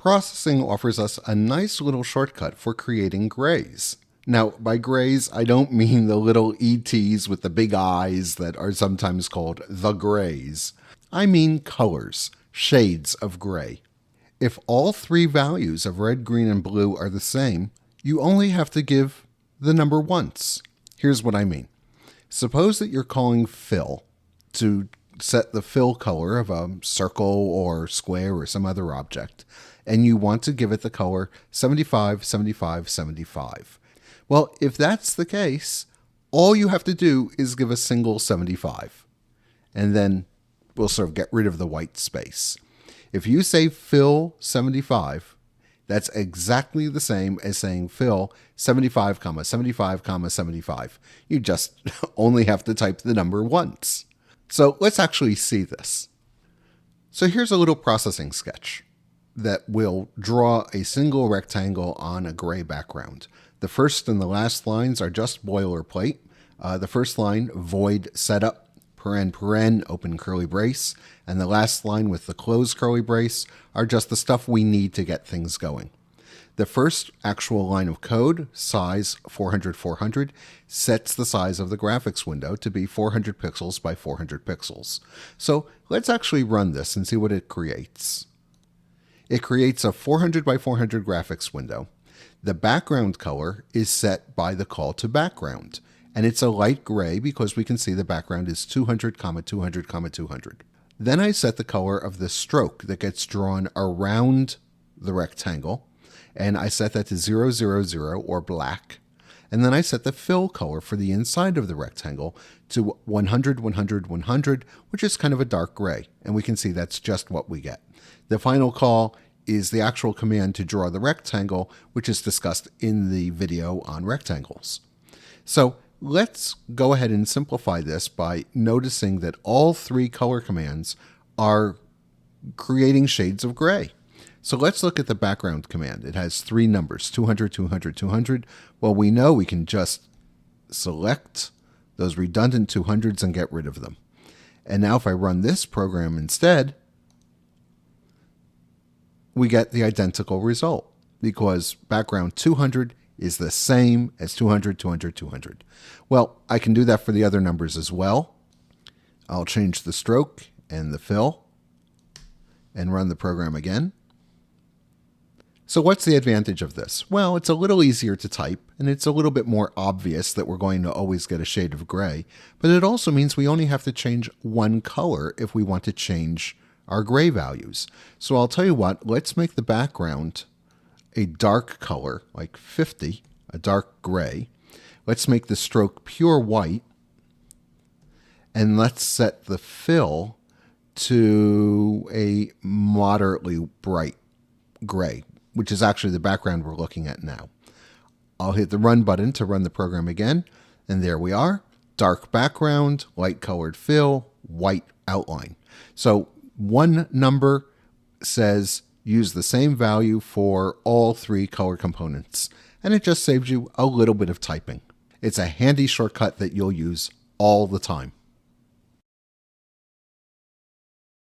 processing offers us a nice little shortcut for creating grays. Now, by grays, I don't mean the little ETs with the big eyes that are sometimes called the grays. I mean colors, shades of gray. If all three values of red, green, and blue are the same, you only have to give the number once. Here's what I mean. Suppose that you're calling fill to set the fill color of a circle or square or some other object, and you want to give it the color 75, 75, 75. Well, if that's the case, all you have to do is give a single 75, and then we'll sort of get rid of the white space. If you say fill 75, that's exactly the same as saying fill 75, 75, 75. You just only have to type the number once. So let's actually see this. So here's a little processing sketch that will draw a single rectangle on a gray background. The first and the last lines are just boilerplate. The first line, void setup, paren, open curly brace, and the last line with the closed curly brace are just the stuff we need to get things going. The first actual line of code, size 400, 400, sets the size of the graphics window to be 400 pixels by 400 pixels. So let's actually run this and see what it creates. It creates a 400 by 400 graphics window. The background color is set by the call to background, and it's a light gray because we can see the background is 200, 200, 200. Then I set the color of the stroke that gets drawn around the rectangle, and I set that to 000 or black. And then I set the fill color for the inside of the rectangle to 100, 100, 100, which is kind of a dark gray, and we can see that's just what we get. The final call is the actual command to draw the rectangle, which is discussed in the video on rectangles. So let's go ahead and simplify this by noticing that all three color commands are creating shades of gray. So let's look at the background command. It has three numbers, 200, 200, 200. Well, we know we can just select those redundant 200s and get rid of them. And now if I run this program instead, we get the identical result because background 200 is the same as 200, 200, 200. Well, I can do that for the other numbers as well. I'll change the stroke and the fill and run the program again. So what's the advantage of this? Well, it's a little easier to type, and it's a little bit more obvious that we're going to always get a shade of gray, but it also means we only have to change one color if we want to change our gray values. So I'll tell you what, let's make the background a dark color, like 50, a dark gray. Let's make the stroke pure white, and let's set the fill to a moderately bright gray, which is actually the background we're looking at now. I'll hit the run button to run the program again, and there we are. Dark background, light colored fill, white outline. So one number says use the same value for all three color components, and it just saves you a little bit of typing. It's a handy shortcut that you'll use all the time.